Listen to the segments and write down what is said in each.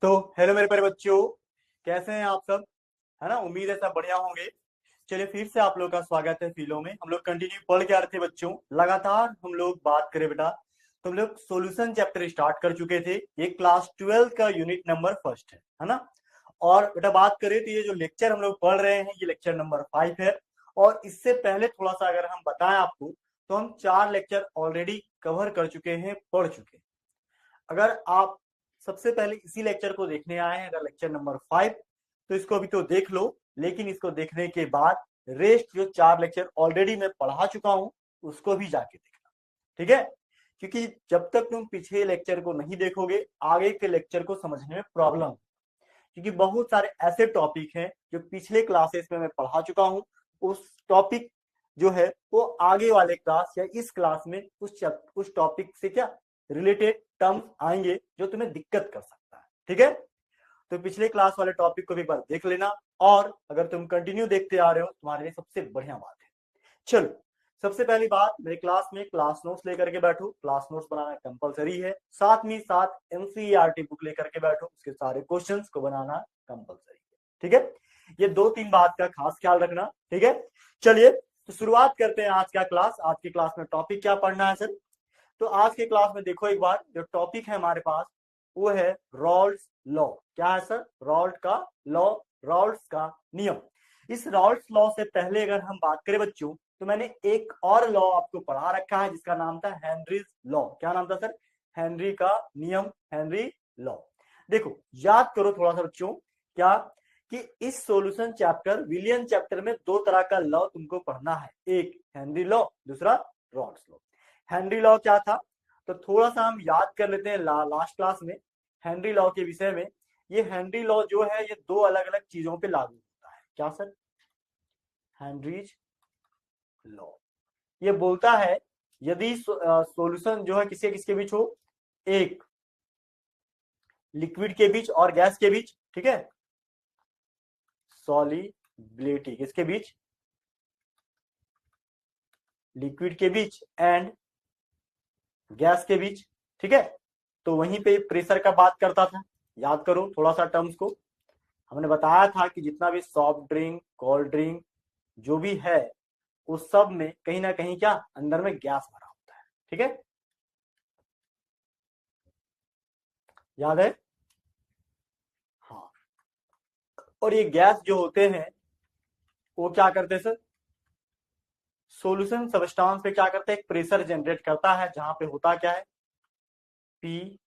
तो हेलो मेरे प्यारे बच्चों, कैसे हैं आप सब? है ना, उम्मीद है सब बढ़िया होंगे। चलिए फिर से आप लोग का स्वागत है फिलो में। हम लोग कंटिन्यू पढ़ के आ रहे थे बच्चों, लगातार हम लोग बात करें बेटा। तो हम लोग सॉल्यूशन चैप्टर स्टार्ट कर चुके थे। ये क्लास 12 का यूनिट नंबर फर्स्ट है ना। और बेटा बात करें तो ये जो लेक्चर हम लोग पढ़ रहे हैं ये लेक्चर नंबर 5 है। और इससे पहले थोड़ा सा अगर हम बताएं आपको, तो हम 4 लेक्चर ऑलरेडी कवर कर चुके हैं, पढ़ चुके हैं। अगर आप सबसे पहले इसी लेक्चर को देखने आए हैं, अगर लेक्चर नंबर 5, तो इसको अभी तो देख लो। लेकिन इसको देखने के बाद रेस्ट जो 4 लेक्चर ऑलरेडी मैं पढ़ा चुका हूं उसको भी जाके देखना, ठीक है? क्योंकि जब तक तुम पिछले लेक्चर को नहीं देखोगे आगे के लेक्चर को समझने में प्रॉब्लम। क्योंकि बहुत सारे ऐसे टॉपिक हैं जो पिछले क्लासेस में मैं पढ़ा चुका हूं। उस टॉपिक जो है वो आगे वाले क्लास या इस क्लास में उस टॉपिक से क्या रिलेटेड टर्म्स आएंगे जो तुम्हें दिक्कत कर सकता है, ठीक है? तो पिछले क्लास वाले टॉपिक को भी एक बार देख लेना। और अगर तुम कंटिन्यू देखते आ रहे हो तुम्हारे लिए सबसे बढ़िया बात है। चलो, सबसे पहली बात, मेरे क्लास में क्लास नोट्स लेकर के बैठो। क्लास नोट्स बनाना कंपलसरी है। साथ में साथ एनसीईआरटी बुक लेकर के बैठो, उसके सारे क्वेश्चंस को बनाना कंपलसरी है, ठीक है? ये 2-3 बात का खास ख्याल रखना, ठीक है? चलिए तो शुरुआत करते हैं आज का क्लास। आज की क्लास में टॉपिक क्या पढ़ना है सर? तो आज के क्लास में देखो एक बार, जो टॉपिक है हमारे पास वो है रॉल्स लॉ। क्या है सर? रॉल्ट का लॉ, रॉल्स का नियम। इस रॉल्स लॉ से पहले अगर हम बात करें बच्चों, तो मैंने एक और लॉ आपको पढ़ा रखा है जिसका नाम था हेनरीज लॉ। क्या नाम था सर? हेनरी का नियम, हेनरी लॉ। देखो याद करो थोड़ा सा बच्चों, क्या कि इस सॉल्यूशन चैप्टर विलियन चैप्टर में 2 तरह का लॉ तुमको पढ़ना है, एक हेनरी लॉ, दूसरा रॉल्स लॉ। हेनरी लॉ क्या था? तो थोड़ा सा हम याद कर लेते हैं लास्ट क्लास में हेनरी लॉ के विषय में। ये हेनरी लॉ जो है ये 2 अलग अलग चीजों पे लागू होता है। क्या सर? हेनरीज लॉ ये बोलता है यदि सॉल्यूशन जो है किसके किसके बीच हो, एक लिक्विड के बीच और गैस के बीच, ठीक है? सॉलिबिलिटी किसके बीच? लिक्विड के बीच एंड गैस के बीच, ठीक है? तो वहीं पे प्रेशर का बात करता था। याद करो थोड़ा सा टर्म्स को। हमने बताया था कि जितना भी सॉफ्ट ड्रिंक, कोल्ड ड्रिंक जो भी है उस सब में कहीं ना कहीं क्या अंदर में गैस भरा होता है, ठीक है? याद है? हाँ। और ये गैस जो होते हैं वो क्या करते हैं सर? सॉल्यूशन सबस्टांस पे क्या करते हैं? एक प्रेशर जनरेट करता है जहां पे होता क्या है, P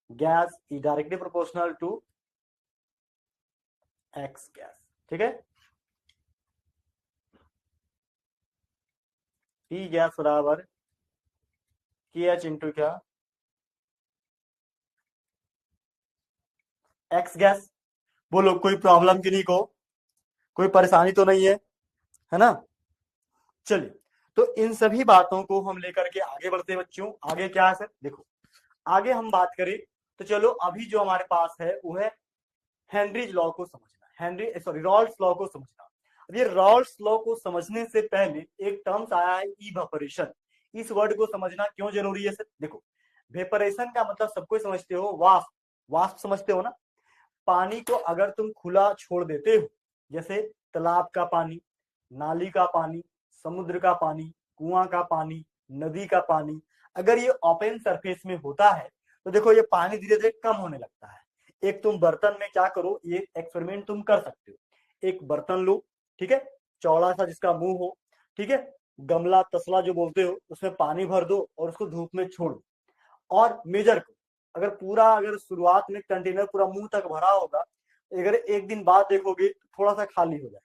gas is directly proportional to X gas, ठीक है? पी गैस बराबर के एच इंटू क्या, एक्स गैस। बोलो कोई प्रॉब्लम की नहीं को, कोई परेशानी तो नहीं है ना? चलिए, तो इन सभी बातों को हम लेकर के आगे बढ़ते हैं बच्चों। आगे क्या है सर? देखो आगे हम बात करें तो चलो अभी जो हमारे पास है वो है हेनरीज लॉ को समझना, रॉल्स लॉ को समझना। अब ये रॉल्स लॉ को समझने से पहले एक टर्म्स आया है इवेपोरेशन। इस वर्ड को समझना क्यों जरूरी है सर? देखो वेपरेशन का मतलब सबको समझते हो, वाष्प, वाष्प समझते हो ना? पानी को अगर तुम खुला छोड़ देते हो, जैसे तालाब का पानी, नाली का पानी, समुद्र का पानी, कुआं का पानी, नदी का पानी, अगर ये ओपन सरफेस में होता है तो देखो ये पानी धीरे धीरे कम होने लगता है। एक तुम बर्तन में क्या करो, ये एक्सपेरिमेंट तुम कर सकते हो। एक बर्तन लो, ठीक है, चौड़ा सा जिसका मुंह हो, ठीक है, गमला तसला जो बोलते हो, उसमें पानी भर दो और उसको धूप में छोड़ दो और मेजर करो। अगर पूरा, अगर शुरुआत में कंटेनर पूरा मुंह तक भरा होगा, अगर एक दिन बाद देखोगे तो थोड़ा सा खाली हो जाएगा,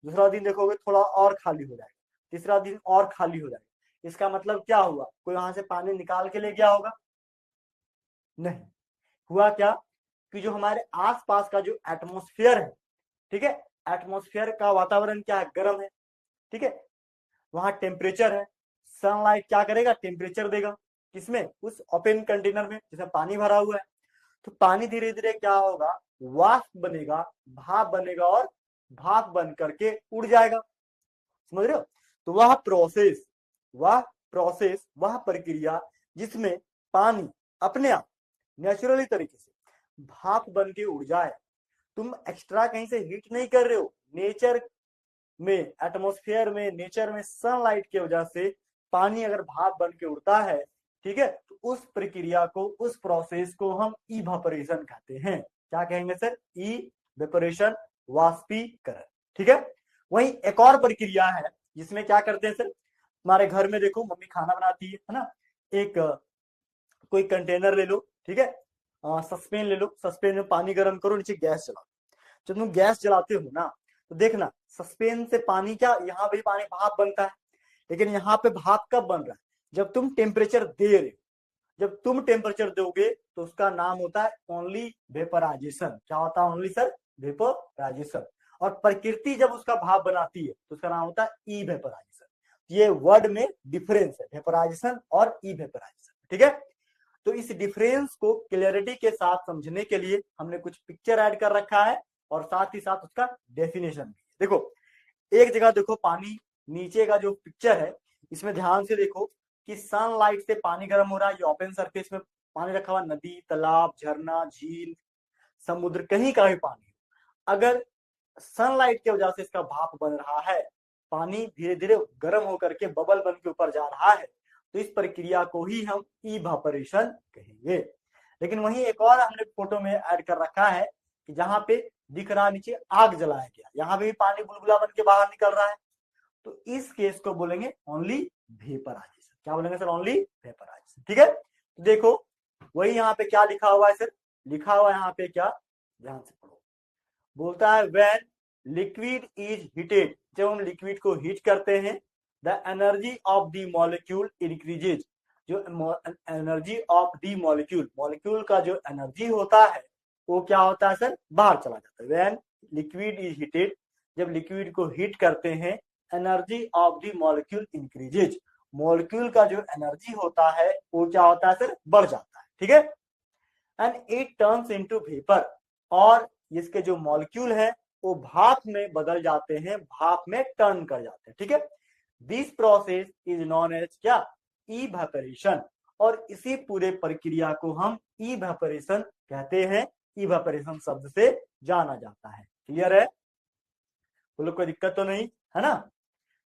दूसरा दिन देखोगे थोड़ा और खाली हो जाएगा, तीसरा दिन और खाली हो जाएगा। इसका मतलब क्या हुआ? कोई वहां से पानी निकाल के ले गया होगा? नहीं। हुआ क्या कि जो हमारे आसपास का जो एटमॉस्फेयर है, ठीक है, एटमॉस्फेयर का वातावरण क्या है? गर्म है, ठीक है, वहां टेम्परेचर है। सनलाइट क्या करेगा? टेम्परेचर देगा किसमें? उस ओपन कंटेनर में जिसमें पानी भरा हुआ है। तो पानी धीरे धीरे क्या होगा? वाष्प बनेगा, भाप बनेगा और भाप बन करके उड़ जाएगा। समझ रहे हो? तो वह प्रक्रिया जिसमें पानी अपने आप नेचुरली तरीके से भाप बन के उड़ जाए। तुम एक्स्ट्रा कहीं से हीट नहीं कर रहे हो, नेचर में, एटमॉस्फेयर में, नेचर में सनलाइट की वजह से पानी अगर भाप बन के उड़ता है, ठीक है, तो उस प्रक्रिया को, उस प्रोसेस को हम इवापोरेशन कहते हैं। क्या कहेंगे सर? इवेपोरेशन, वाष्पीकरण। ठीक है। वही एक और प्रक्रिया है जिसमें क्या करते हैं सर, हमारे घर में देखो मम्मी खाना बनाती है ना, एक कोई कंटेनर ले लो, ठीक है, सस्पेन ले लो, सस्पेन में पानी गर्म करो, नीचे गैस जलाओ। जब तुम गैस जलाते हो ना, तो देखना सस्पेन से पानी, क्या यहाँ भी पानी भाप बनता है, लेकिन यहाँ पे भाप कब बन रहा है? जब तुम टेम्परेचर दे रहे हो। जब तुम टेम्परेचर दोगे तो उसका नाम होता है ओनली वेपराइजेशन। क्या होता है ओनली सर? वेपराइजेशन। और प्रकृति जब उसका भाप बनाती है तो उसका नाम होता है ई वेपराइजेशन। ये वर्ड में डिफरेंस है, वेपराइजेशन और ई वेपराइजेशन। ठीक है। तो इस डिफरेंस को क्लियरिटी के साथ समझने के लिए हमने कुछ पिक्चर ऐड कर रखा है और साथ ही साथ उसका डेफिनेशन भी। देखो एक जगह देखो, पानी नीचे का जो पिक्चर है इसमें ध्यान से देखो कि सनलाइट से पानी गर्म हो रहा है। ये ओपन सरफेस में पानी रखा हुआ, नदी, तालाब, झरना, झील, समुद्र, कहीं का भी पानी, अगर सनलाइट की वजह से इसका भाप बन रहा है, पानी धीरे धीरे गर्म होकर के बबल बन के ऊपर जा रहा है, तो इस प्रक्रिया को ही हम इवापोरेशन कहेंगे। लेकिन वहीं एक और हमने फोटो में ऐड कर रखा है कि जहां पे दिख रहा नीचे आग जलाया गया, यहाँ पे भी पानी बुलबुला बन के बाहर निकल रहा है, तो इस केस को बोलेंगे ओनली वेपराइजेशन। क्या बोलेंगे सर? Only vaporisation. ठीक है। तो देखो वही यहाँ पे क्या लिखा हुआ है सर, लिखा हुआ है यहाँ पे क्या, ध्यान से पढ़ो। बोलता है व्हेन लिक्विड इज हीटेड, जब हम लिक्विड को हीट करते हैं, the energy of the molecule increases. जो energy of the molecule, molecule का जो एनर्जी होता है वो क्या होता है सर? बाहर चला जाता है। व्हेन लिक्विड इज हीटेड, जब लिक्विड को हीट करते हैं, energy of the molecule increases, molecule का जो एनर्जी होता है वो क्या होता है सर? बढ़ जाता है। ठीक है। And it turns into vapour, और इसके जो मॉलिक्यूल है वो भाप में बदल जाते हैं, भाप में टर्न कर जाते हैं। ठीक है। This process is known as क्या? इवेपोरेशन। और इसी पूरे प्रक्रिया को हम इवेपोरेशन कहते हैं, इवेपोरेशन शब्द से जाना जाता है। क्लियर है? बोलो कोई दिक्कत तो नहीं है ना?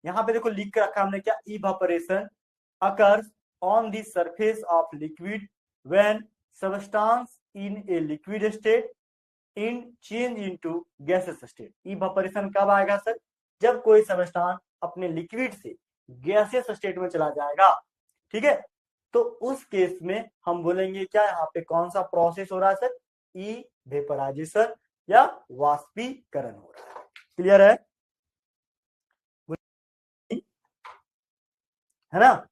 यहाँ पे देखो लिख के रखा हमने क्या, evaporation occurs on the surface of liquid when substance in a liquid state in change into gases state. Evaporation कब आएगा सर? जब कोई सबस्टांस अपने लिक्विड से गैसेस स्टेट में चला जाएगा। ठीक है। तो उस केस में हम बोलेंगे क्या, यहाँ पे कौन सा प्रोसेस हो रहा है सर? इवेपोराइजेशन या वाष्पीकरण हो रहा है। क्लियर है ना?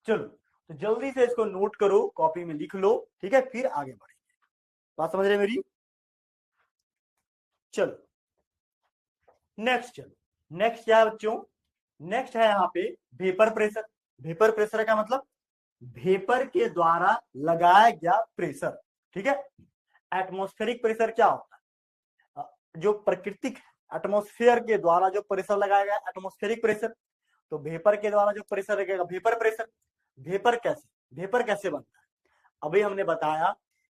चलो तो जल्दी से इसको नोट करो, कॉपी में लिख लो, ठीक है, फिर आगे बढ़ेंगे। बात समझ रहे मेरी? चलो नेक्स्ट, चलो नेक्स्ट क्या है बच्चों? नेक्स्ट है यहाँ पे वेपर प्रेशर। वेपर प्रेशर का मतलब वेपर के द्वारा लगाया गया प्रेशर। ठीक है। एटमॉस्फेरिक प्रेशर क्या होता है? जो प्राकृतिक एटमॉस्फेयर के द्वारा जो प्रेशर लगाया गया, एटमॉस्फेरिक प्रेशर। तो वेपर के द्वारा जो प्रेशर लगेगा, वेपर प्रेशर। वेपर कैसे बनता है? अभी हमने बताया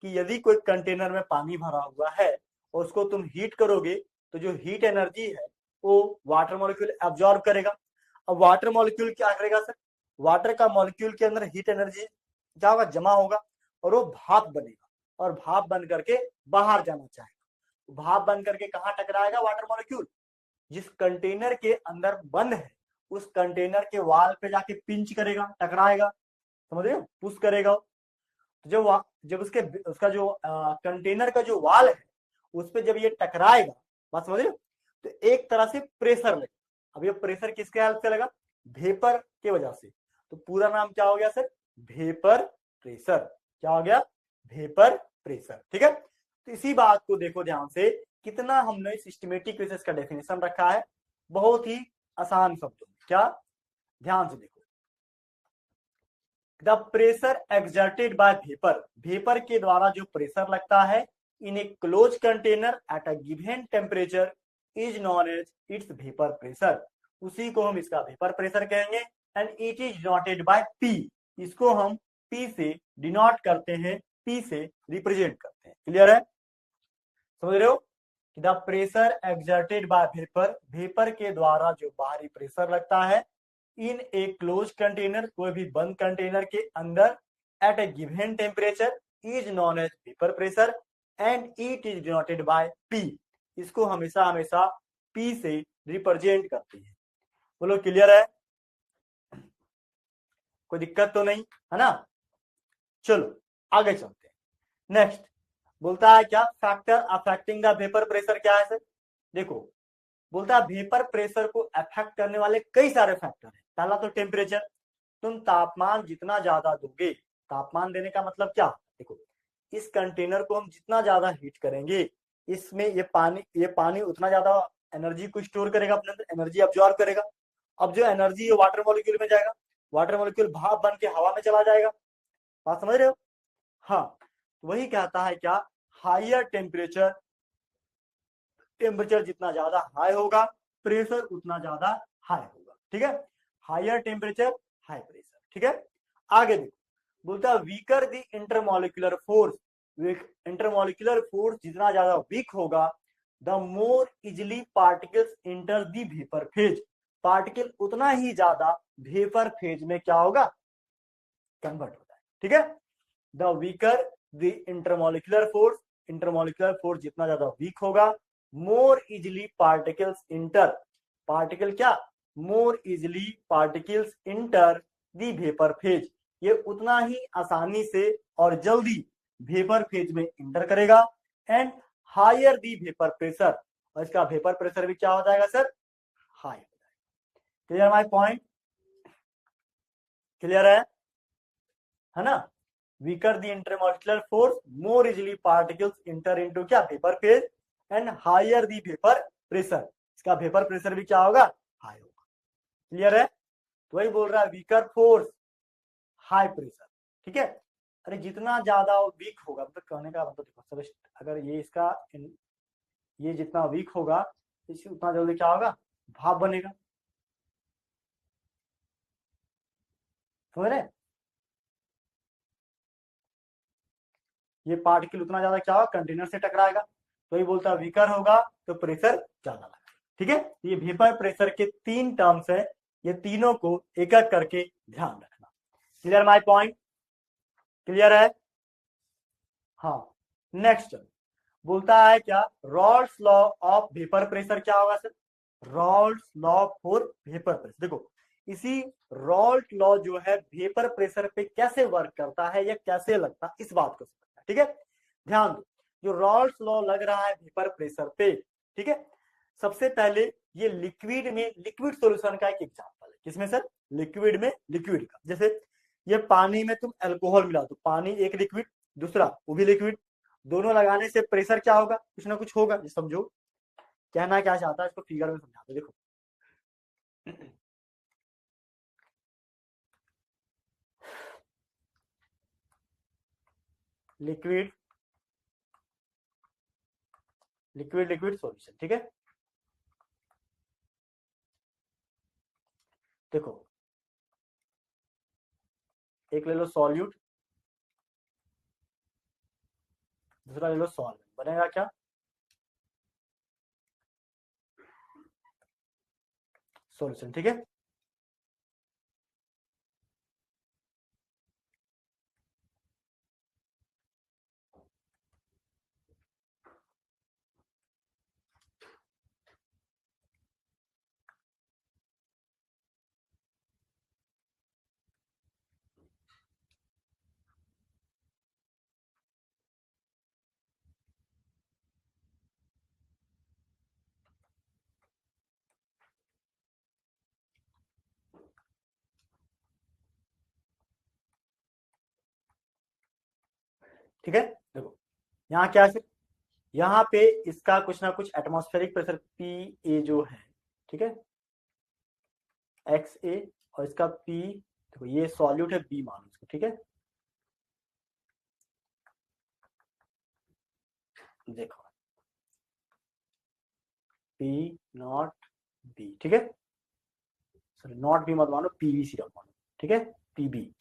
कि यदि कोई कंटेनर में पानी भरा हुआ है और उसको तुम हीट करोगे तो जो हीट एनर्जी है वो वाटर मॉलिक्यूल एब्जॉर्ब करेगा। अब वाटर मॉलिक्यूल क्या करेगा सर? वाटर का मॉलिक्यूल के अंदर हीट एनर्जी क्या होगा? जमा होगा, और वो भाप बनेगा, और भाप बन करके बाहर जाना चाहेगा। भाप बन करके कहाँ टकराएगा? वाटर मॉलिक्यूल जिस कंटेनर के अंदर बंद है उस कंटेनर के वाल पे जाके पिंच करेगा, टकराएगा, समझ रहे हो? पुश करेगा। जब उसका जो कंटेनर का जो वाल है उस पे जब ये टकराएगा, बात समझ रहे हो, तो एक तरह से प्रेशर लगेगा। अब ये प्रेशर किसके हेल्प से लगा? वेपर के वजह से। तो पूरा नाम क्या हो गया सर? Vapour pressure. क्या हो गया? Vapour pressure. ठीक है। तो इसी बात को देखो ध्यान से, कितना हमने सिस्टमेटिक विशेष का डेफिनेशन रखा है, बहुत ही आसान शब्दों में। क्या? ध्यान से देखो, the pressure exerted by vapour, vapour के द्वारा जो प्रेशर लगता है in a close container at a given temperature is known as its vapour pressure. उसी को हम इसका वेपर प्रेशर कहेंगे। And it is denoted by P, इसको हम पी से डिनोट करते हैं, P से रिप्रेजेंट करते हैं। क्लियर है, समझ रहे हो? The pressure exerted by vapour, vapour के द्वारा जो बाहरी प्रेशर लगता है इन ए क्लोज कंटेनर, कोई भी बंद कंटेनर के अंदर, at a given temperature is known as vapour pressure and it is denoted by P। इसको हमेशा हमेशा P से रिप्रेजेंट करते हैं। बोलो क्लियर है, कोई दिक्कत तो नहीं है ना? चलो आगे चलते हैं। नेक्स्ट बोलता है क्या, factor affecting the vapour pressure क्या है सर? देखो बोलता है वेपर प्रेशर को अफेक्ट करने वाले कई सारे फैक्टर हैं। पहला तो टेम्परेचर, तुम तापमान जितना ज्यादा दोगे, तापमान देने का मतलब क्या, देखो इस कंटेनर को हम जितना ज्यादा हीट करेंगे, इसमें ये पानी उतना ज्यादा एनर्जी को स्टोर करेगा, अपने अंदर एनर्जी अब्जॉर्ब करेगा। अब जो एनर्जी है वाटर मॉलिक्यूल में जाएगा, वाटर मॉलिक्यूल भाप बन के हवा में चला जाएगा। बात समझ रहे हो? हाँ, वही कहता है क्या, हायर टेम्परेचर, टेम्परेचर जितना ज्यादा हाई होगा प्रेशर उतना ज्यादा हाई होगा। ठीक है, हायर टेम्परेचर हाई प्रेशर। ठीक है, आगे देखो बोलता है weaker the intermolecular force, intermolecular force जितना ज्यादा वीक होगा the more easily particles enter the vapour phase, particle उतना ही ज्यादा वेपर फेज में क्या होगा, कन्वर्ट होता है। ठीक है, the weaker the intermolecular force, intermolecular force जितना ज्यादा वीक होगा, more easily particles enter, particle क्या, more easily particles enter the vapour phase, ये उतना ही आसानी से और जल्दी वेपर फेज में इंटर करेगा। And higher the vapour pressure, और इसका वेपर प्रेशर भी क्या हो जाएगा सर, हाई हो जाएगा। क्लियर माय पॉइंट, क्लियर है ना? Weaker the intermolecular force, more easily particles enter into क्या, vapour phase, and higher the vapour pressure, इसका वेपर प्रेशर भी क्या होगा, हाई होगा। क्लियर है? तो वही बोल रहा है वीकर फोर्स हाई प्रेशर। ठीक है, अरे जितना ज्यादा वीक होगा, मतलब कहने का मतलब देखो, अगर ये इसका ये जितना वीक होगा इससे उतना जल्दी क्या होगा, भाप बनेगा। समझ रहे? ये पार्टिकल उतना ज्यादा क्या होगा, कंटेनर से टकराएगा, तो ये बोलता है वीकर होगा तो प्रेशर ज्यादा लगेगा। ठीक है, ये वेपर प्रेशर के तीन टर्म्स है, ये तीनों को एक एक करके ध्यान रखना। क्लियर माय पॉइंट, क्लियर है? हाँ, नेक्स्ट बोलता है क्या, Raoult's law of vapour pressure क्या होगा sir, Rawls law for vapour pressure. देखो इसी रॉल्ट लॉ जो है वेपर प्रेशर पे कैसे वर्क करता है या कैसे लगता है, इस बात को समझना। ठीक है, ध्यान दो, जो रॉल्स लॉ लग रहा है वेपर प्रेशर पे, ठीक है, सबसे पहले ये लिक्विड में लिक्विड सॉल्यूशन का एक एग्जांपल है। किसमें सर, लिक्विड में लिक्विड का। जैसे ये पानी में तुम अल्कोहल मिला दो, पानी एक लिक्विड, दूसरा वो भी लिक्विड, दोनों लगाने से प्रेशर क्या होगा, कुछ ना कुछ होगा। समझो कहना क्या चाहता है, इसको फिगर में समझाते। देखो लिक्विड लिक्विड लिक्विड सॉल्यूशन। ठीक है, देखो एक ले लो सॉल्यूट, दूसरा ले लो सॉल्वेंट, बनेगा क्या, सॉल्यूशन। ठीक है, ठीक है, देखो यहाँ क्या है, यहाँ पे इसका कुछ ना कुछ एटमॉस्फेरिक प्रेशर पी ए जो है, ठीक है, एक्स ए, और इसका पी, देखो ये सॉल्यूट है बी मान इसको। ठीक है, देखो पी नॉट बी, ठीक है, सॉरी नॉट बी मत मानो, पी बी सिर्फ मानो। ठीक है, P B,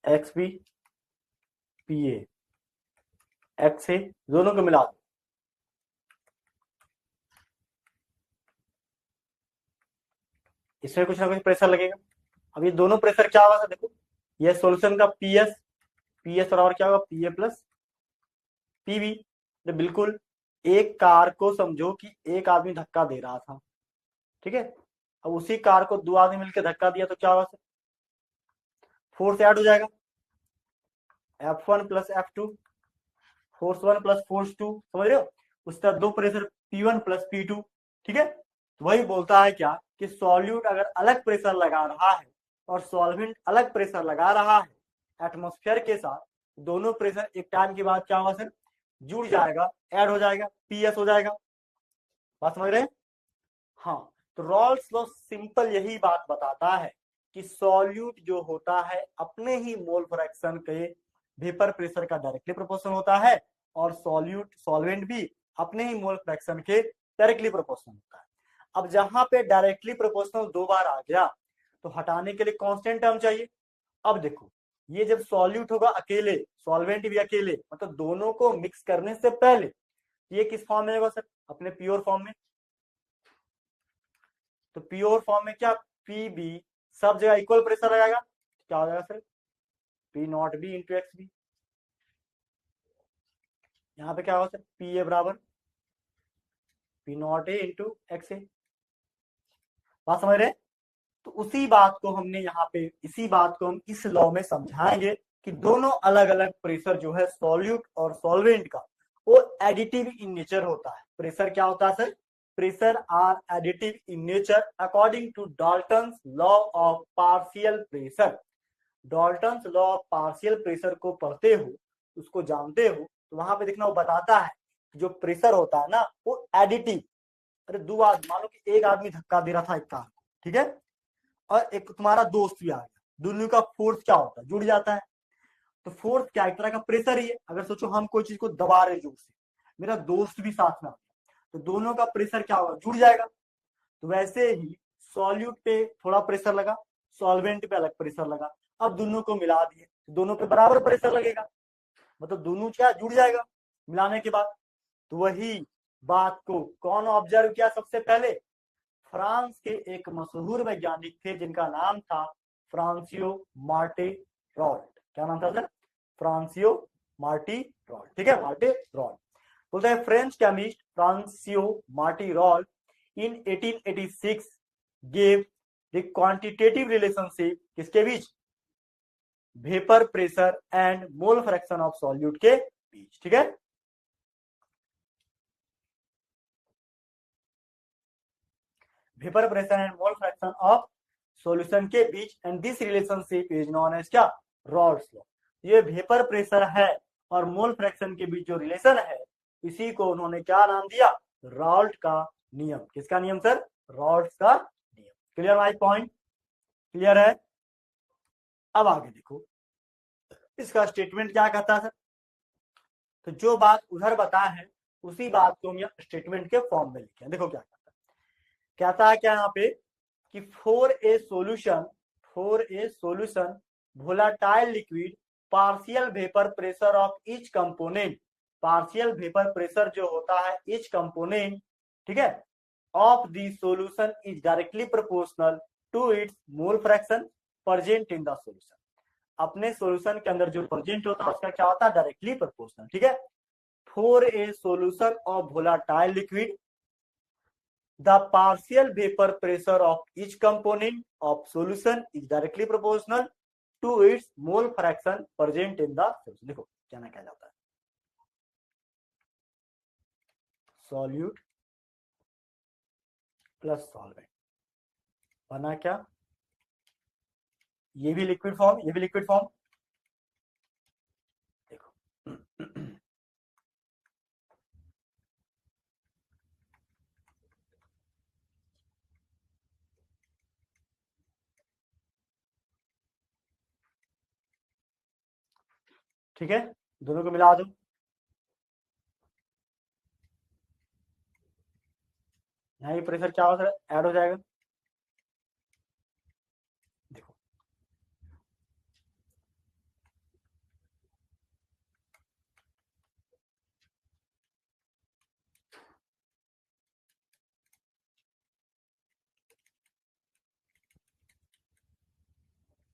X B P A X A, दोनों को मिला दो, इसमें कुछ ना कुछ प्रेशर लगेगा। अब ये दोनों प्रेशर क्या होगा देखो, ये सॉल्यूशन का पीएस, पीएस बराबर क्या होगा पीए प्लस पीबी। तो बिल्कुल एक कार को समझो कि एक आदमी धक्का दे रहा था, ठीक है, अब उसी कार को दो आदमी मिलकर धक्का दिया तो क्या होगा सर, फोर्स ऐड हो जाएगा, F1 plus F2, force 1 plus force 2, समझ रहे हो, उसका दो प्रेशर P1 प्लस P2, ठीक है। तो वही बोलता है क्या कि सॉल्यूट अगर अलग प्रेशर लगा रहा है और सॉल्वेंट अलग प्रेशर लगा रहा है एटमॉस्फेयर के साथ, दोनों प्रेशर एक टाइम के बाद क्या होगा सर, जुड़ जाएगा, ऐड हो जाएगा, पीएस हो जाएगा। बात समझ रहे हैं? हाँ, तो रॉल्स लॉ सिंपल यही बात बताता है कि सॉल्यूट जो होता है अपने ही मोल फ्रैक्शन के वेपर प्रेशर का डायरेक्टली प्रोपोर्शनल होता है, और सॉल्यूट सॉल्वेंट भी अपने ही मोल फ्रैक्शन के डायरेक्टली प्रोपोर्शनल होता है। अब जहां पे डायरेक्टली प्रोपोर्शनल दो बार आ गया तो हटाने के लिए कांस्टेंट टर्म चाहिए। अब देखो, ये जब सॉल्यूट होगा अकेले, सॉल्वेंट भी अकेले, मतलब दोनों को मिक्स करने से पहले ये किस फॉर्म में होगा सर, अपने प्योर फॉर्म में। तो प्योर फॉर्म में क्या, पी बी सब जगह इक्वल प्रेशर लगाएगा, क्या हो जाएगा sir, P not B into X B. यहाँ पे क्या होगा सर, पी ए बराबर P not A into X A. बात समझ रहे हैं? तो उसी बात को हमने यहाँ पे, इसी बात को हम इस लॉ में समझाएंगे कि दोनों अलग अलग प्रेशर जो है सॉल्यूट और सॉल्वेंट का, वो एडिटिव इन नेचर होता है। प्रेशर क्या होता है sir, pressure are additive in nature according to Dalton's law of partial pressure. Dalton's law of partial pressure को पढ़ते हो, उसको जानते हो, तो वहां पे देखना वो बताता है कि जो प्रेशर होता है ना वो एडिटिव, अरे दो आदमी, मान लो कि एक आदमी धक्का दे रहा था एक कार को, ठीक है, और एक तुम्हारा दोस्त भी आ गया, दोनों का फोर्स क्या होता है, जुड़ जाता है। तो फोर्स क्या, एक तरह का प्रेशर ही है। अगर सोचो हम कोई चीज को दबा रहे जोर से, मेरा दोस्त भी साथ में आ गया, तो दोनों का प्रेशर क्या होगा, जुड़ जाएगा। तो वैसे ही सॉल्यूट पे थोड़ा प्रेशर लगा, सॉल्वेंट पे अलग प्रेशर लगा, अब दोनों को मिला दिए, दोनों पे बराबर प्रेशर लगेगा, मतलब दोनों क्या जुड़ जाएगा मिलाने के बाद। तो वही बात को कौन ऑब्जर्व किया सबसे पहले, फ्रांस के एक मशहूर वैज्ञानिक थे जिनका नाम था फ्रांसियो मार्टे रॉल्ट। क्या नाम था सर, फ्रांसियो मार्टी रॉल्ट, ठीक है, मार्टे रॉल्ट। बोलते हैं French chemist François Marie Raoult in 1886 gave the quantitative relationship किसके बीच, vapour pressure and mole fraction of solute के बीच, ठीक है। Vapour pressure and mole fraction of solution के बीच, and this relationship is known as क्या, रॉल्स लॉ। ये वेपर प्रेशर है और मोल फ्रैक्शन के बीच जो रिलेशन है, इसी को उन्होंने क्या नाम दिया, रॉल्ट का नियम। किसका नियम सर, रॉल्ट का नियम। क्लियर माय पॉइंट, क्लियर है? अब आगे देखो इसका स्टेटमेंट क्या कहता है सर, तो जो बात उधर बताया है उसी बात को हम यहाँ स्टेटमेंट के फॉर्म में लिखे। देखो क्या कहता है क्या यहाँ पे कि for a solution volatile liquid partial vapour pressure of each component, partial vapour pressure जो होता है ईच कंपोनेंट, ठीक है, of the solution is directly proportional to its mole fraction present in the solution. अपने सॉल्यूशन के अंदर जो present होता है उसका क्या होता है, डायरेक्टली प्रोपोर्शनल, ठीक है। For a solution of volatile liquid the partial vapor pressure of each component of solution is directly proportional to its mole fraction present in the solution। देखो क्या ना क्या जाता है, सॉल्यूट प्लस सॉल्वेंट बना क्या, ये भी लिक्विड फॉर्म, ये भी लिक्विड फॉर्म। देखो ठीक है, दोनों को मिला दो, यहाँ ये प्रेशर क्या होगा सर, ऐड हो जाएगा। देखो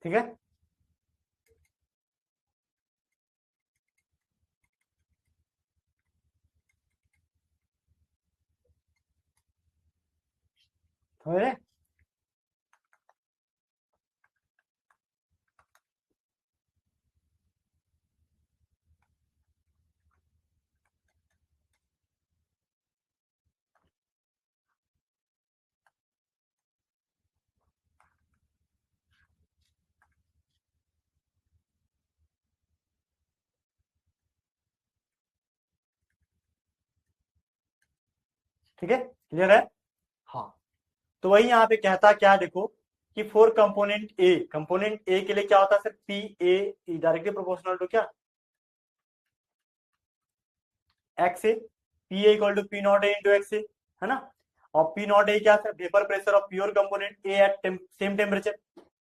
ठीक है। समझ रहे? ठीक है, क्लियर है? हाँ, तो वही यहाँ पे कहता क्या है, देखो कि फोर कंपोनेंट ए के लिए क्या होता है sir, P A directly proportional to क्या, X A, P A equal to P not A into X A, है ना। और पी नॉट ए क्या है, vapour pressure of pure component A at same temperature.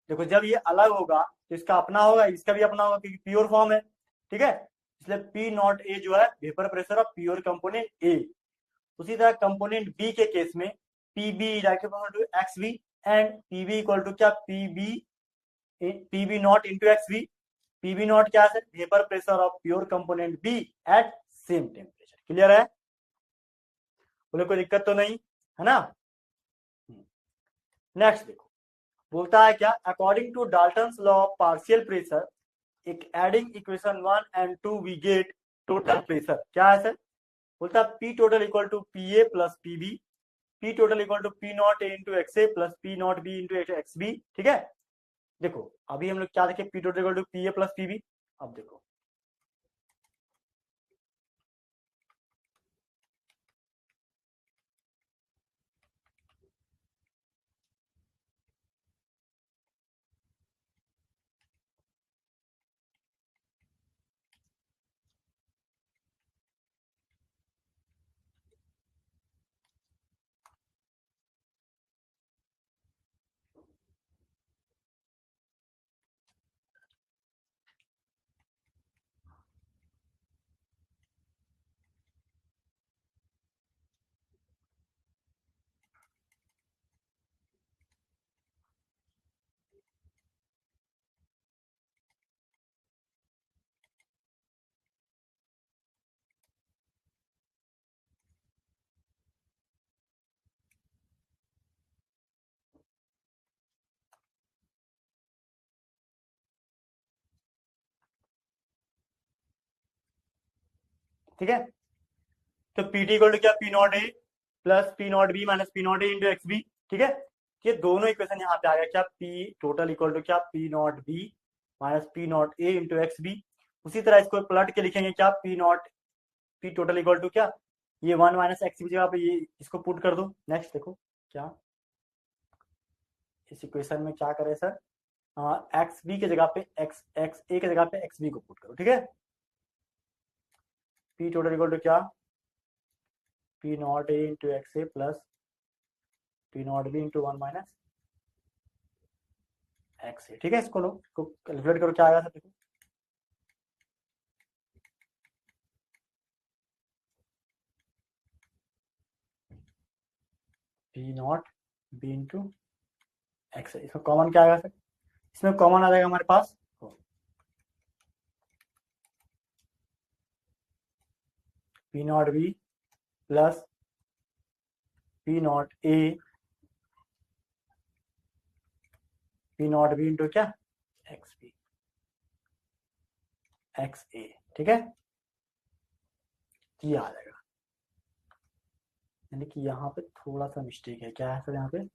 देखो जब ये अलग होगा तो इसका अपना होगा, इसका भी अपना होगा, क्योंकि प्योर फॉर्म है। ठीक है, इसलिए पी नॉट ए जो है vapour pressure of pure component A. उसी तरह कंपोनेंट बी के केस में PB to X V and PB equal to क्या, PB not into X V. PB not क्या है, vapour pressure of pure component B at same temperature. Clear है? बोले कोई दिक्कत तो नहीं है ना। नेक्स्ट देखो, बोलता है क्या, according to Dalton's law of partial pressure, एक adding equation 1 and 2 we get total pressure. क्या है सर, बोलता है P total equal to P A plus PB, P total equal to P not A into X A plus P not B into X B. ठीक है, देखो अभी हम लोग क्या देखे, P total equal to P A plus PB. अब देखो ठीक है, तो पी टी इक्वल टू क्या, P not A plus P not B minus P not A into X B. ठीक है, ये दोनों इक्वेशन यहाँ पे आ गया क्या, पी टोटल इक्वल टू क्या, P not B minus P not A into X B. उसी तरह इसको पलट के लिखेंगे क्या, पी टोटल इक्वल टू क्या, ये 1 माइनस एक्स की जगह पे ये इसको पुट कर दो। नेक्स्ट देखो क्या, इस इक्वेशन में क्या करें सर, एक्स बी के जगह पे एक्स एक्स ए के जगह पे एक्स बी को पुट करो। ठीक है, पी टोटल इक्वल टू क्या, P not A into X A plus P not B into 1 minus X A. ठीक है, इसको लो, इसको कैलकुलेट करो क्या आएगा सर, देखो P not B into X A. इसमें कॉमन क्या आएगा सर, इसमें कॉमन आ जाएगा हमारे पास P not B plus P not A, P not B into क्या, एक्स बी एक्स ए। ठीक है, ये आ जाएगा। यानी कि यहाँ पे थोड़ा सा मिस्टेक है, क्या है सर यहाँ पे,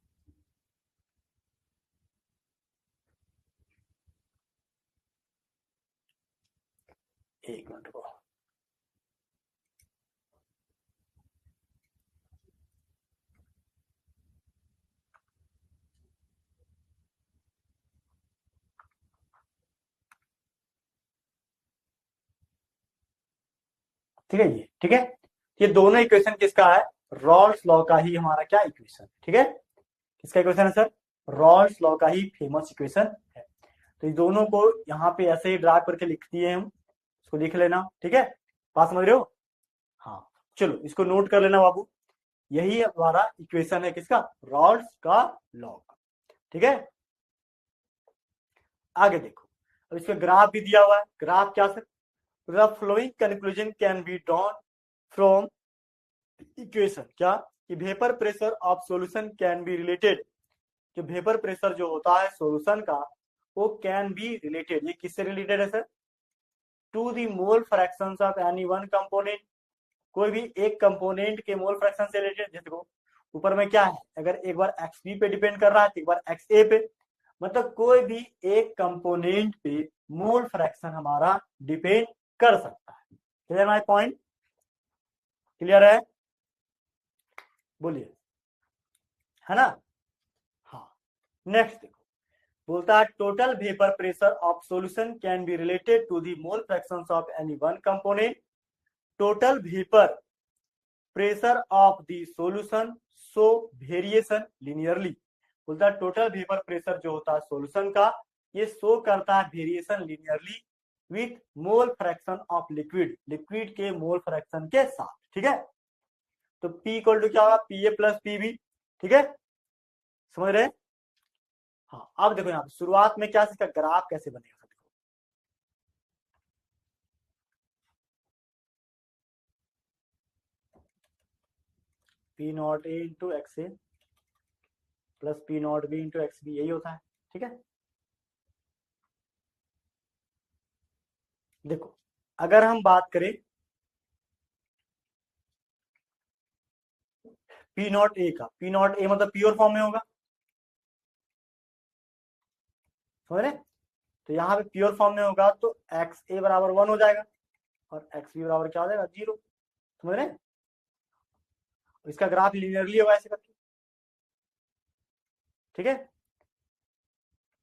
एक मिनट को, ठीक है ये, ठीक है, ये दोनों इक्वेशन किसका है, रॉल्स लॉ का ही हमारा क्या इक्वेशन। ठीक है, किसका इक्वेशन है सर, रॉल्स लॉ का ही फेमस इक्वेशन है। तो इस दोनों को यहाँ पे ऐसे ही ड्रा करके लिख दिए हम, इसको लिख लेना। ठीक है, बात समझ रहे हो? हाँ, चलो इसको नोट कर लेना बाबू, यही हमारा इक्वेशन है किसका, रॉल्स का लॉ का। ठीक है, आगे देखो, अब इसका ग्राफ भी दिया हुआ है। ग्राफ क्या sir? The flowing conclusion can be drawn from equation, क्या कि vapour pressure of solution can be related, जो वेपर प्रेशर जो होता है सॉल्यूशन का वो कैन बी रिलेटेड, ये किससे रिलेटेड है sir? To the mole fractions of any one component, कोई भी एक कंपोनेंट के मोल फ्रैक्शन से रिलेटेड। जैसे देखो ऊपर में क्या है, अगर एक बार एक्स बी पे डिपेंड कर रहा है तो एक बार एक्स ए पे, मतलब कोई भी एक कंपोनेंट पे मोल फ्रैक्शन हमारा डिपेंड कर सकता है। Clear my point? क्लियर है? बोलिए, है ना? हाँ, नेक्स्ट देखो, बोलता है total vapour pressure of solution can be related to the mole fractions of any one component. Total vapour pressure of the solution show variation linearly, बोलता है टोटल वेपर प्रेशर जो होता है सॉल्यूशन का ये शो करता है variation linearly with mole fraction of liquid, liquid के मोल फ्रैक्शन के साथ। ठीक है, तो P इक्वल टू क्या होगा? P A plus P B. ठीक है, समझ रहे? हाँ, अब देखो यहाँ पे शुरुआत में क्या इसका ग्राफ कैसे बनेगा। P not A into X A plus P not B into X B, यही होता है। ठीक है, देखो अगर हम बात करें पी नॉट ए का, पी नॉट ए मतलब प्योर फॉर्म में होगा, समझ रहे? तो यहाँ पे प्योर फॉर्म में होगा तो एक्स ए बराबर 1 हो जाएगा और एक्स बी बराबर क्या हो जाएगा? 0। समझ रहे? इसका ग्राफ लिनियरली होगा ऐसे करके। ठीक है,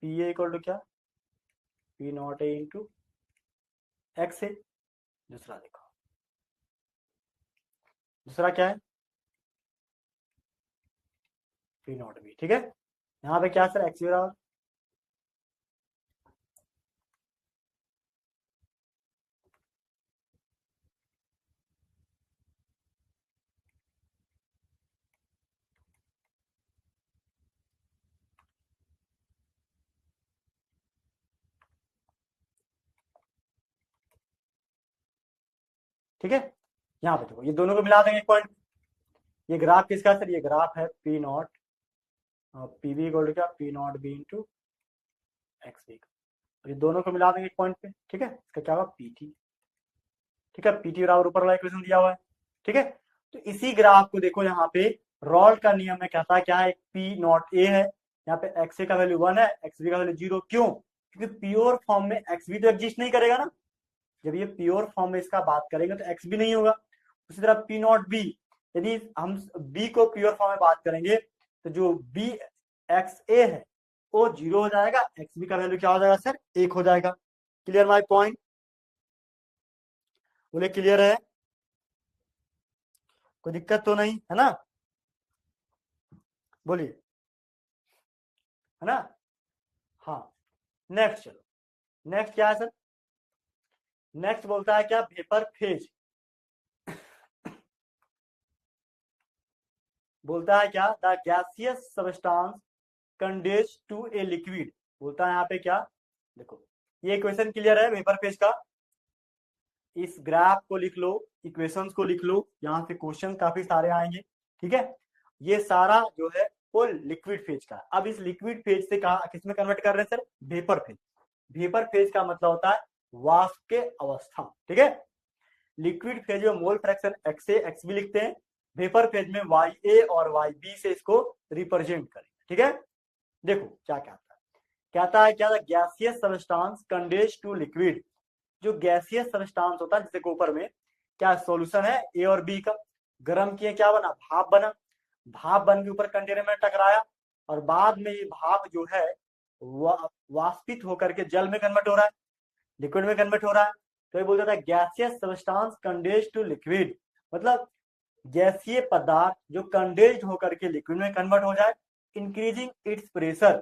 पी ए इक्वल टू क्या? P not A into X A. दूसरा देखो, दूसरा क्या है? P not B. ठीक है, यहाँ पे क्या सर? एक्स बी बराबर, ठीक है, यहाँ पे देखो ये दोनों को मिला देंगे एक पॉइंट। ये ग्राफ किसका सर? ये ग्राफ है P not P B equal to क्या? P not B into X B. ये दोनों को मिला देंगे एक पॉइंट पे। ठीक है, इसका क्या होगा? P T. ठीक है, पी टी बराबर ऊपर वाला इक्वेशन दिया हुआ है। ठीक है, तो इसी ग्राफ को देखो यहाँ पे रॉल्ट का नियम में कहता है क्या है? पी नॉट ए है, यहाँ पे एक्स ए का वैल्यू 1 है, एक्स बी का वैल्यू 0। क्यों? क्योंकि प्योर फॉर्म में एक्स बी तो एग्जिस्ट नहीं करेगा ना, जब ये प्योर फॉर्म में इसका बात करेंगे तो एक्स बी नहीं होगा। उसी तरह पी नॉट बी, यदि हम बी को प्योर फॉर्म में बात करेंगे तो जो बी एक्स ए है वो 0 हो जाएगा, एक्स बी का वैल्यू क्या हो जाएगा सर? 1 हो जाएगा। Clear my point? बोले क्लियर है? कोई दिक्कत तो नहीं है ना? बोलिए, है ना? हाँ, नेक्स्ट चलो, नेक्स्ट क्या है सर? नेक्स्ट बोलता है क्या? Vapour phase. बोलता है क्या? The gaseous substance condense to a liquid. बोलता है यहाँ पे क्या? देखो ये इक्वेशन क्लियर है वेपर फेज का, इस ग्राफ को लिख लो, इक्वेशंस को लिख लो, यहाँ से क्वेश्चन काफी सारे आएंगे। ठीक है, ये सारा जो है वो लिक्विड फेज का। अब इस लिक्विड फेज से कहा किसमें कन्वर्ट कर रहे हैं sir? Vapour phase. Vapour phase का मतलब होता है वाष्प के अवस्था। ठीक है, लिक्विड फेज में मोल फ्रैक्शन एक्स ए एक्स बी लिखते हैं, वेपर फेज में वाई ए और वाई बी से इसको रिप्रेजेंट करेंगे। ठीक है, देखो क्या कहता है? कहता है क्या? Gaseous substance condense to liquid, जो गैसियस सब्सटेंस होता है जैसे ऊपर में क्या सॉल्यूशन है ए और बी का, गर्म किए क्या बना? भाप बना। भाप बन के ऊपर कंटेनर में टकराया और बाद में ये भाप जो है वाष्पित होकर के जल में कन्वर्ट हो रहा है, लिक्विड में कन्वर्ट हो रहा है। तो ये बोल जाता है gaseous substance condense to liquid, मतलब गैसीय पदार्थ जो कंडेंस्ड होकर के लिक्विड में कन्वर्ट हो जाए, इंक्रीजिंग इट्स प्रेशर,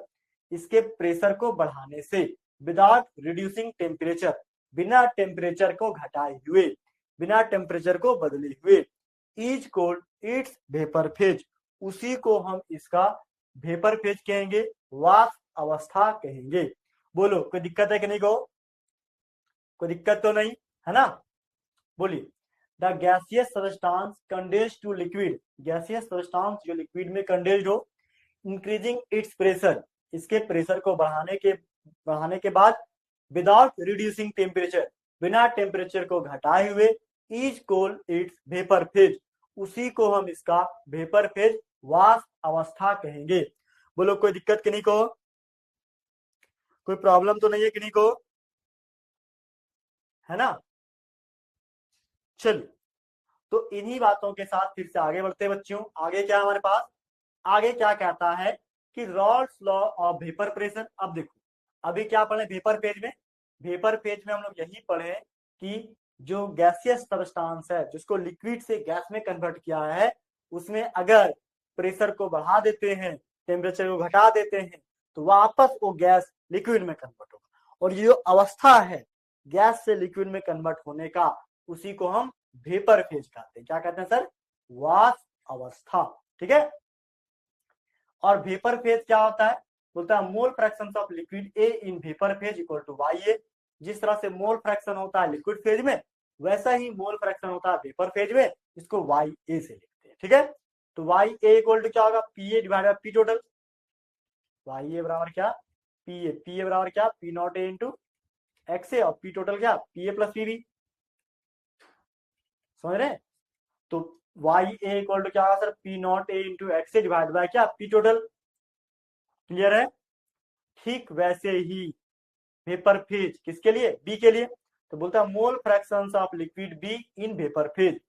इसके प्रेशर को बढ़ाने से, विदाउट रिड्यूसिंग टेम्परेचर, बिना टेम्परेचर को घटाए हुए, बिना टेम्परेचर को बदले हुए, is cold it's vapour phase, उसी को हम इसका वेपर फेज कहेंगे, वाष्प अवस्था कहेंगे। बोलो कोई दिक्कत है कि नहीं, को कोई दिक्कत तो नहीं है ना। बोलिए। The gaseous substance condensed to liquid, gaseous substance जो लिक्विड में कंडेंस्ड हो, इंक्रीजिंग इट्स प्रेशर, इसके प्रेशर को बढ़ाने के बाद, विदाउट रिड्यूसिंग टेम्परेचर, बिना टेम्परेचर को घटाए हुए, is called its vapour phase, उसी को हम इसका वेपर फेज वाष्प अवस्था कहेंगे। बोलो कोई दिक्कत कि नहीं, को कोई प्रॉब्लम तो नहीं है कि नहीं, को है ना। चलिए, तो इन्हीं बातों के साथ फिर से आगे बढ़ते बच्चों। आगे क्या हमारे पास, आगे क्या कहता है कि Rawls law of vapour pressure. अब देखो, अभी क्या पढ़े वेपर फेज में, वेपर फेज में हम लोग यही पढ़े कि जो गैसियस सब्सटेंस है जिसको लिक्विड से गैस में कन्वर्ट किया है, उसमें अगर प्रेशर को बढ़ा देते हैं, टेम्परेचर को घटा देते हैं, तो वापस वो गैस लिक्विड में कन्वर्ट होगा। और ये जो अवस्था है गैस से लिक्विड में कन्वर्ट होने का, उसी को हम वेपर फेज कहते हैं। क्या कहते हैं सर, वाष्प अवस्था। ठीक है। और वेपर फेज क्या होता है, बोलता है mole fraction of liquid A in vapour phase equal to Y A. जिस तरह से मोल फ्रैक्शन होता है लिक्विड फेज में, वैसा ही मोल फ्रैक्शन होता है वेपर फेज में, इसको वाई ए से लिखते हैं। ठीक है। तो वाई ए इक्वल टू क्या होगा, P A divide by P total. Y A बराबर क्या, पी ए बराबर क्या, P not A into X A, और पी टोटल क्या, P A plus P B. समझ रहे हैं। तो वाई ए इक्वल टू क्या होगा sir, P not A into X A divide by क्या, पी टोटल। क्लियर है। ठीक वैसे ही वेपर फेज किसके लिए, बी के लिए। तो बोलता है mole fraction of liquid B in vapour phase,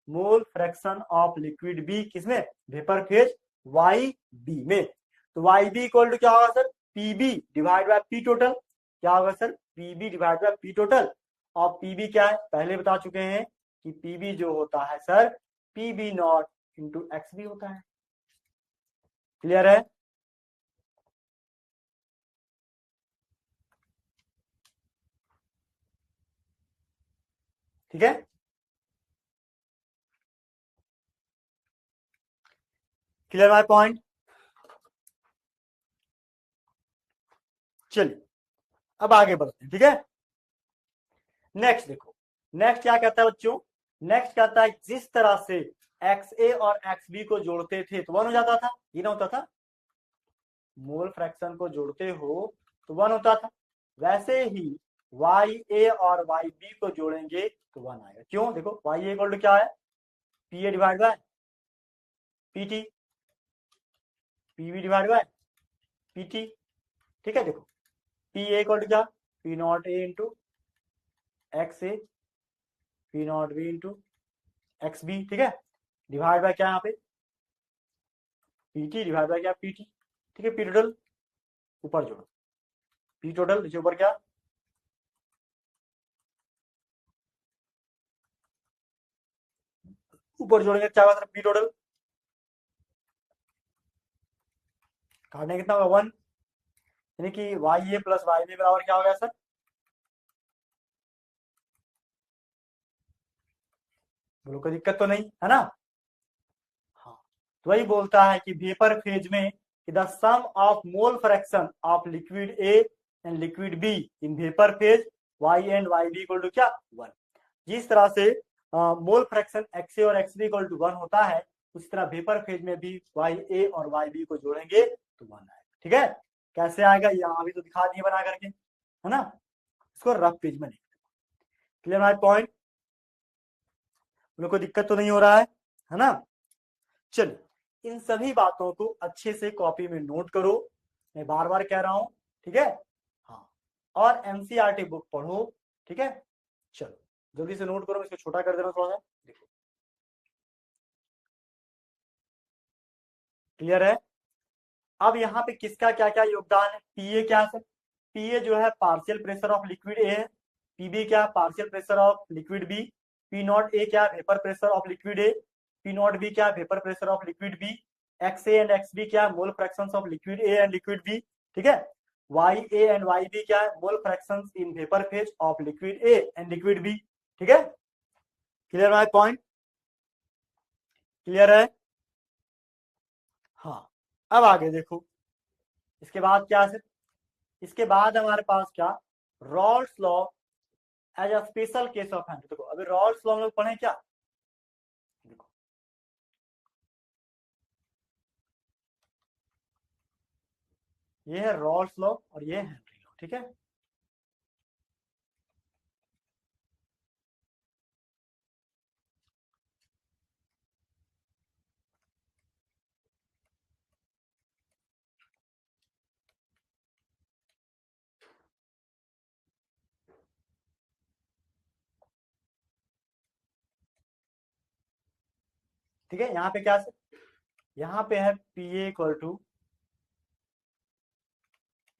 mole fraction of liquid B किसमें, वेपर फेज वाई बी में। तो वाई बी इक्वल टू क्या होगा sir, PB divide by P total. क्या होगा sir, PB divide by P total. और PB क्या है, पहले बता चुके हैं कि पीबी जो होता है sir, PB not into X B होता है। क्लियर है। ठीक है। Clear my point. चलिए अब आगे बढ़ते हैं। ठीक है। नेक्स्ट देखो, नेक्स्ट क्या कहता है बच्चों, नेक्स्ट कहता है जिस तरह से एक्स ए और एक्स बी को जोड़ते थे तो वन हो जाता था, ये ना होता था, मोल फ्रैक्शन को जोड़ते हो तो वन होता था, वैसे ही वाई ए और वाई बी को जोड़ेंगे तो वन आएगा। क्यों, देखो वाई ए इक्वल टू क्या है, P A divide by P T, P B divide by P T. ठीक है। देखो पी ए इक्वल टू क्या, P not A into X A, P not B into X B. ठीक है। Divide by क्या यहाँ पे, पी टी डिवाइड बाय क्या, पी टी। ठीक है। पी टोटल ऊपर जोड़ो, पी टोटल नीचे ऊपर क्या, ऊपर जोड़ेंगे क्या होगा, पी टोटल काटने कितना होगा, वन। यानी कि वाई ए प्लस वाई बी बराबर क्या हो गया सर, बोलो कोई दिक्कत तो नहीं है ना। हाँ, तो वही बोलता है कि वेपर फेज में the sum of mole fraction of liquid A and liquid B in vapour phase Y and Y B equal to क्या, वन। जिस तरह से मोल फ्रैक्शन एक्स ए और X B equal to one होता है, उसी तरह वेपर फेज में भी वाई ए और वाई बी को जोड़ेंगे तो वन आएगा। ठीक है। कैसे आएगा, यहाँ भी तो दिखा दिए बना करके, है ना। इसको रफ पेज में लिख, क्लियर माय पॉइंट। कोई दिक्कत तो नहीं हो रहा है ना। चलिए, इन सभी बातों को अच्छे से कॉपी में नोट करो, मैं बार बार कह रहा हूं। ठीक है। हाँ, और एनसीईआरटी बुक पढ़ो। ठीक है। चलो जल्दी से नोट करो, मैं इसको छोटा कर दे रहा हूं थोड़ा सा, देखो क्लियर है। अब यहाँ पे किसका क्या क्या योगदान है, पीए क्या है, पीए जो है partial pressure of liquid A है, पीबी क्या, partial pressure of liquid B, P not A क्या, vapour pressure of liquid A, P not B क्या, vapour pressure of liquid B, X A and X B क्या, mole fractions of liquid A and liquid B. ठीक है। Y A and Y B क्या है, mole fractions in vapour phase of liquid A and liquid B. ठीक है। Clear है point, clear है। हाँ, अब आगे देखो, इसके बाद क्या है, इसके बाद हमारे पास क्या, Raoult's law as a special case of Henry. देखो अभी रॉल्स लॉ हम लोग पढ़े क्या, देखो ये है रॉल्स लॉ और ये है हेनरी लॉ, ठीक है। ठीक है, यहाँ पे क्या है, यहाँ पे है P A equal to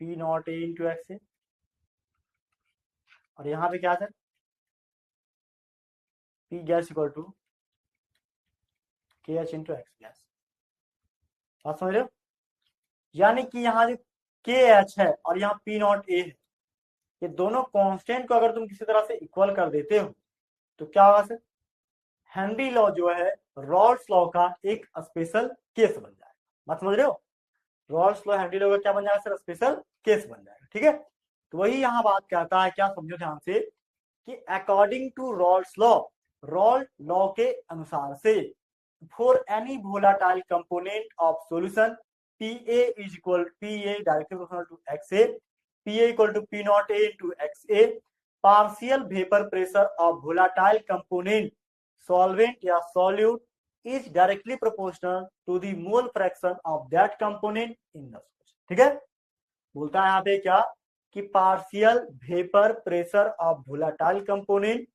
P not A into X A, और यहाँ पे क्या है P gas equal to K H into X gas. बात समझ रहे हो, यानी कि यहाँ जो के एच है और यहाँ पी नॉट ए है, ये दोनों कांस्टेंट को अगर तुम किसी तरह से इक्वल कर देते हो तो क्या होगा सर, हेनरी लॉ जो है रॉल्स लॉ का एक स्पेशल केस बन जाएगा। बात समझ रहे हो, रॉल्स लॉ हेनरी लॉ का क्या बन जाएगा सर, स्पेशल केस बन जाएगा। ठीक है, तो वही यहाँ बात कहता है, क्या समझो ध्यान से, कि according to Raoult's law, Raoult's law के अनुसार से, for any volatile component of solution PA is equal PA directly proportional to XA, PA equal to P naught A into XA, partial vapor pressure of volatile component solvent या solute is directly proportional to the mole fraction of that component in the solution। ठीक है, बोलता है यहाँ पे क्या, कि partial vapour pressure of volatile component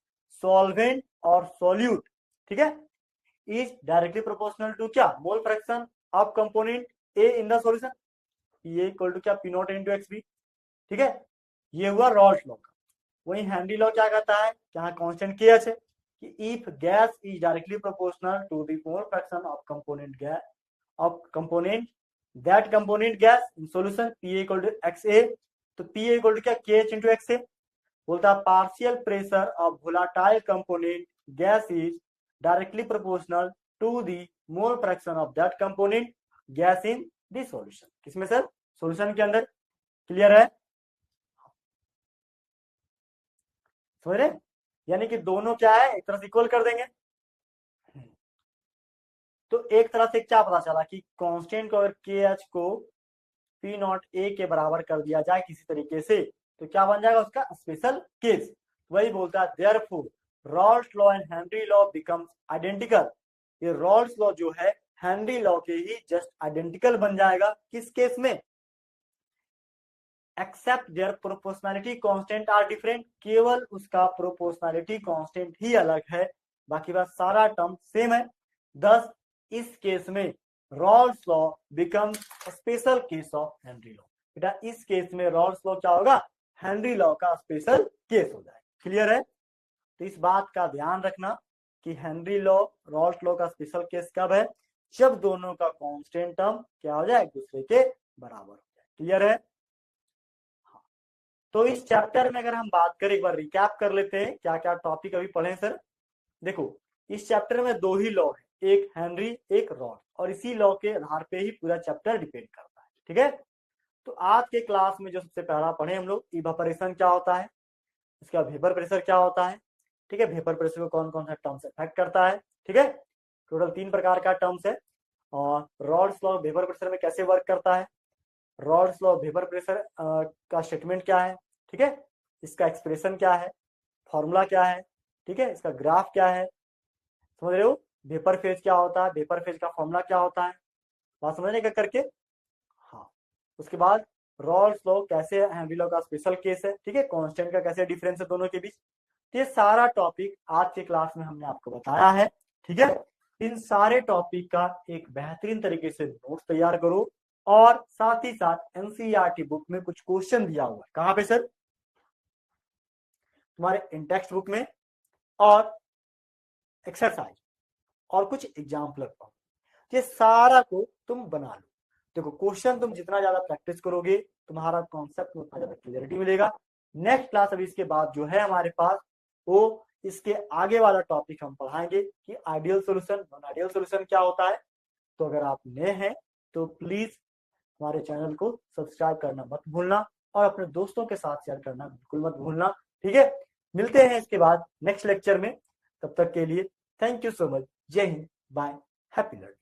solvent और सॉल्यूट, ठीक है, इज डायरेक्टली प्रोपोर्शनल टू क्या, mole fraction of component A in the solution, P A equal to क्या, P not into X B. ठीक है, ये हुआ रॉल्स लॉ का। वही हेनरी लॉ क्या कहता है, यहाँ कांस्टेंट के एच है, कि if gas is directly proportional to the mole fraction of component gas of component that component gas in solution P A equal to X A, तो पी ए इक्वल टू क्या, के H into X A. बोलता है partial pressure of volatile component gas is directly proportional to the mole fraction of that component gas in the solution. किसमें sir, solution के अंदर। Clear है, समझ रहे, यानी कि दोनों क्या है, एक तरह से इक्वल कर देंगे। तो एक तरह से क्या पता चला, कि कांस्टेंट को अगर के एच को पी नॉट ए के बराबर कर दिया जाए किसी तरीके से, तो क्या बन जाएगा उसका स्पेशल केस। वही बोलता है therefore Rawls law and Henry law becomes identical. ये रॉल्स लॉ जो है हेनरी लॉ के ही जस्ट आइडेंटिकल बन जाएगा। किस केस में, except their proportionality constant are different, केवल उसका प्रोपोर्शनैलिटी कांस्टेंट ही अलग है, बाकी बात सारा टर्म सेम है। दस इस केस में Rawls law become special case of Henry law. बेटा इस केस में रॉल्स लॉ क्या होगा, हेनरी लॉ का स्पेशल केस हो जाएगा। क्लियर है, तो इस बात का ध्यान रखना कि हेनरी लॉ रॉल्स लॉ का स्पेशल केस कब है, जब दोनों का कांस्टेंट टर्म क्या हो जाए, एक दूसरे के बराबर हो जाए। क्लियर है, तो इस चैप्टर में अगर हम बात करें, एक बार रिकैप कर लेते हैं क्या क्या टॉपिक अभी पढ़े सर। देखो इस चैप्टर में दो ही लॉ है, एक हेनरी एक रॉल्स, और इसी लॉ के आधार पे ही पूरा चैप्टर डिपेंड करता है। ठीक है, तो आज के क्लास में जो सबसे पहला पढ़े हम लोग, इवापोरेशन क्या होता है, इसका वेपर प्रेशर क्या होता है। ठीक है, वेपर प्रेशर को कौन कौन सा टर्म्स इफेक्ट करता है। ठीक है, टोटल 3 प्रकार का टर्म्स है। और रॉल्स लॉ वेपर प्रेशर में कैसे वर्क करता है, रॉल्स लॉ वेपर प्रेशर का स्टेटमेंट क्या है, ठीक है, इसका एक्सप्रेशन क्या है, फॉर्मूला क्या है, ठीक है, इसका ग्राफ क्या है, समझ रहे हो, वेपर फेज क्या होता है, वेपर फेज का फॉर्मूला क्या होता है, बात समझने का करके। हाँ, उसके बाद रॉल्स लॉ कैसे हेनरी लॉ का स्पेशल केस है, ठीक है, कांस्टेंट का कैसे डिफरेंस है दोनों के बीच। ये सारा टॉपिक आज के क्लास में हमने आपको बताया है। ठीक है, इन सारे टॉपिक का एक बेहतरीन तरीके से नोट्स तैयार करो, और साथ ही साथ एनसीईआरटी बुक में कुछ क्वेश्चन दिया हुआ है। कहां पे सर, तुम्हारे इन टेक्स्ट बुक में, और एक्सरसाइज और कुछ एग्जाम्पल, ये सारा को तुम बना लो। देखो क्वेश्चन तुम जितना ज्यादा प्रैक्टिस करोगे, तुम्हारा कॉन्सेप्ट में उतना ज्यादा क्लियरिटी मिलेगा। नेक्स्ट क्लास अभी इसके बाद जो है हमारे पास, वो इसके आगे वाला टॉपिक हम पढ़ाएंगे कि ideal solution, non ideal solution क्या होता है। तो अगर आप नए हैं तो प्लीज हमारे चैनल को सब्सक्राइब करना मत भूलना, और अपने दोस्तों के साथ शेयर करना बिल्कुल मत भूलना। ठीक है, मिलते हैं इसके बाद नेक्स्ट लेक्चर में। तब तक के लिए थैंक यू सो मच। जय हिंद, बाय, हैप्पी लर्निंग।